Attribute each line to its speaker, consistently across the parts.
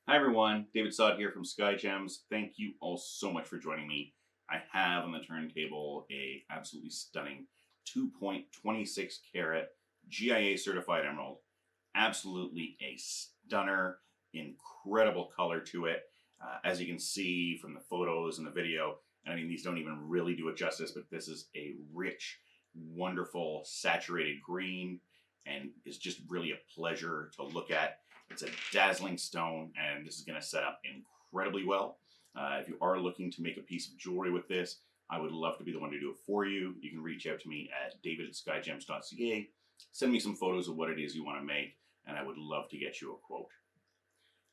Speaker 1: Hi everyone, David Sod here from Skyjems. Thank you all so much for joining me. I have on the turntable a absolutely stunning 2.26 carat GIA certified emerald. Absolutely a stunner, incredible color to it. As you can see from the photos and the video, I mean, these don't even really do it justice, but this is a rich, wonderful, saturated green and is just really a pleasure to look at. It's a dazzling stone, and this is going to set up incredibly well. If you are looking to make a piece of jewelry with this, I would love to be the one to do it for you. You can reach out to me at david@skyjems.ca. Send me some photos of what it is you want to make, and I would love to get you a quote.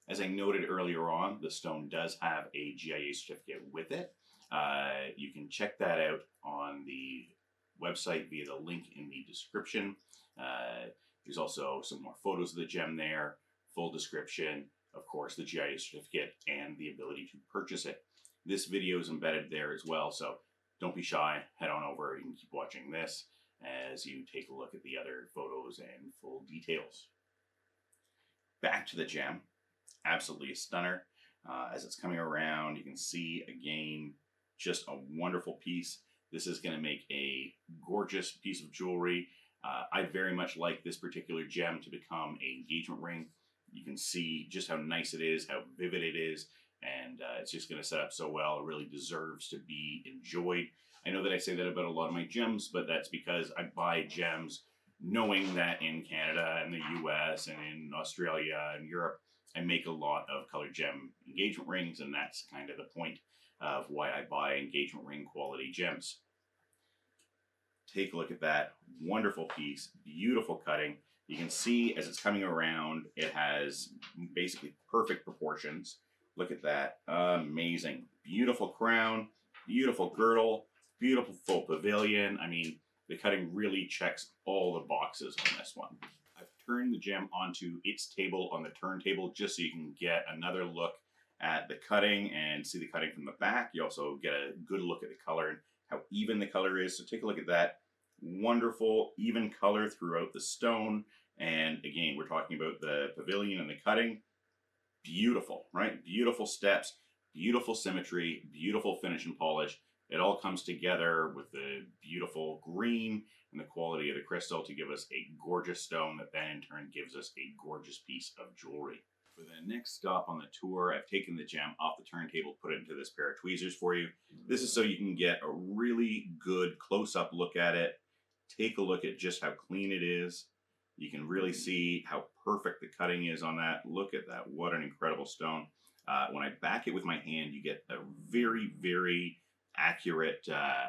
Speaker 1: As I noted earlier on, the stone does have a GIA certificate with it. You can check that out on the website via the link in the description. There's also some more photos of the gem there, full description, of course, the GIA certificate, and the ability to purchase it. This video is embedded there as well, so don't be shy. Head on over. You can keep watching this as you take a look at the other photos and full details. Back to the gem. Absolutely a stunner. As it's coming around, you can see again, just a wonderful piece. This is going to make a gorgeous piece of jewelry. I very much like this particular gem to become an engagement ring. You can see just how nice it is, how vivid it is, and it's just going to set up so well. It really deserves to be enjoyed. I know that I say that about a lot of my gems, but that's because I buy gems knowing that in Canada and the US and in Australia and Europe, I make a lot of colored gem engagement rings, and that's kind of the point of why I buy engagement ring quality gems. Take a look at that wonderful piece, beautiful cutting. You can see as it's coming around, it has basically perfect proportions. Look at that, amazing. Beautiful crown, beautiful girdle, beautiful full pavilion. I mean, the cutting really checks all the boxes on this one. I've turned the gem onto its table on the turntable just so you can get another look at the cutting and see the cutting from the back. You also get a good look at the color and how even the color is. So take a look at that. Wonderful, even color throughout the stone. And again, we're talking about the pavilion and the cutting. Beautiful, right? Beautiful steps, beautiful symmetry, beautiful finish and polish. It all comes together with the beautiful green and the quality of the crystal to give us a gorgeous stone that then in turn gives us a gorgeous piece of jewelry. For the next stop on the tour, I've taken the gem off the turntable, put it into this pair of tweezers for you. This is so you can get a really good close-up look at it. Take a look at just how clean it is. You can really see how perfect the cutting is on that. Look at that. What an incredible stone. When I back it with my hand, you get a very, very accurate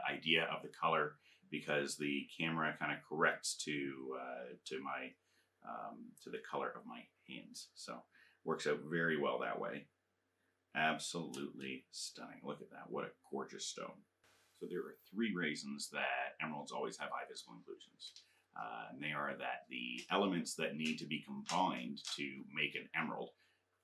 Speaker 1: idea of the color because the camera kind of corrects to the color of my hands. So works out very well that way. Absolutely stunning. Look at that. What a gorgeous stone. So there are three reasons that emeralds always have high physical inclusions. And they are that the elements that need to be combined to make an emerald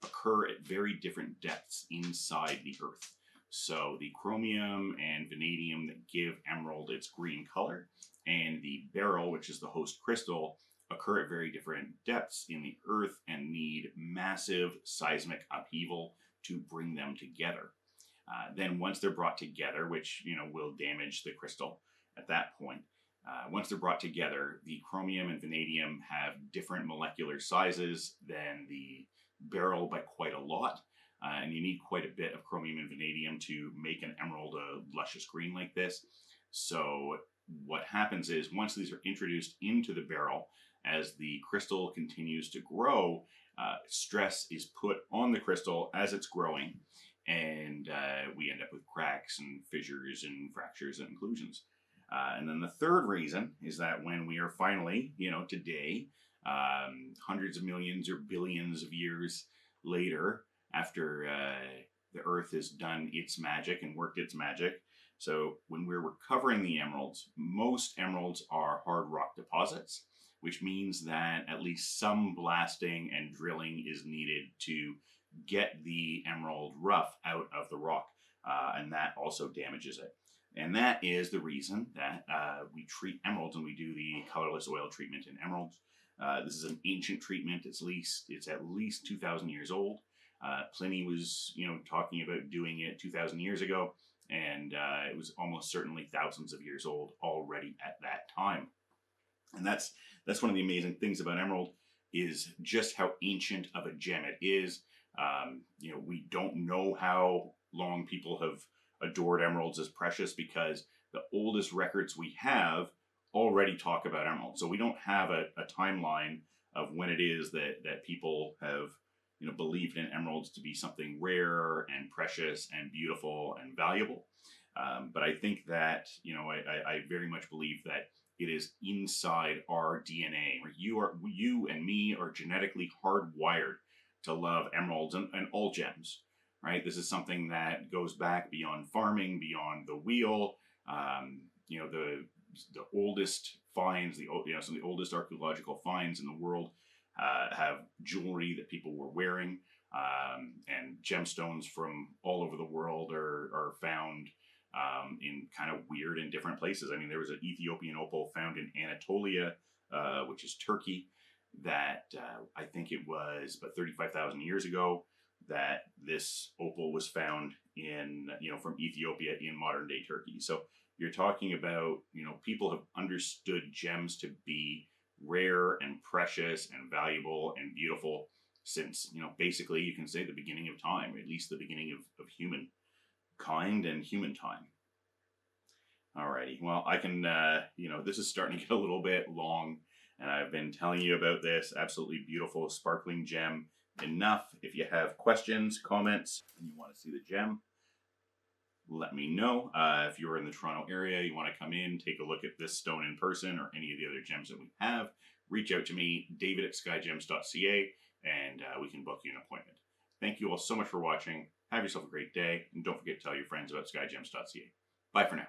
Speaker 1: occur at very different depths inside the earth. So the chromium and vanadium that give emerald its green color, and the beryl, which is the host crystal, occur at very different depths in the earth and need massive seismic upheaval to bring them together. Then once they're brought together, which will damage the crystal at that point, once they're brought together, the chromium and vanadium have different molecular sizes than the beryl by quite a lot. And you need quite a bit of chromium and vanadium to make an emerald a luscious green like this. So what happens is once these are introduced into the beryl, as the crystal continues to grow, stress is put on the crystal as it's growing, and we end up with cracks and fissures and fractures and inclusions. And then the third reason is that when we are finally, today, hundreds of millions or billions of years later, after the Earth has done its magic and worked its magic, so when we're recovering the emeralds, most emeralds are hard rock deposits, which means that at least some blasting and drilling is needed to get the emerald rough out of the rock, and that also damages it. And that is the reason that we treat emeralds and we do the colorless oil treatment in emeralds. This is an ancient treatment. It's at least 2,000 years old. Pliny was, talking about doing it 2,000 years ago, and it was almost certainly thousands of years old already at that time. And that's one of the amazing things about emerald, is just how ancient of a gem it is. We don't know how long people have adored emeralds as precious, because the oldest records we have already talk about emeralds. So we don't have a timeline of when it is that people have believed in emeralds to be something rare and precious and beautiful and valuable. But I think that I very much believe that it is inside our DNA. You and me are genetically hardwired to love emeralds and all gems. Right? This is something that goes back beyond farming, beyond the wheel. The oldest finds, some of the oldest archaeological finds in the world have jewelry that people were wearing, and gemstones from all over the world are found in kind of weird and different places. I mean, there was an Ethiopian opal found in Anatolia, which is Turkey, that I think it was about 35,000 years ago that this opal was found in, from Ethiopia in modern day Turkey. So you're talking about, people have understood gems to be rare and precious and valuable and beautiful since, basically you can say the beginning of time, or at least the beginning of humankind and human time. Alrighty, well, I can, this is starting to get a little bit long, and I've been telling you about this absolutely beautiful sparkling gem enough. If you have questions, comments, and you want to see the gem, let me know. If you're in the Toronto area, you want to come in, take a look at this stone in person or any of the other gems that we have, reach out to me, david@skyjems.ca, and we can book you an appointment. Thank you all so much for watching. Have yourself a great day, and don't forget to tell your friends about skyjems.ca. Bye for now.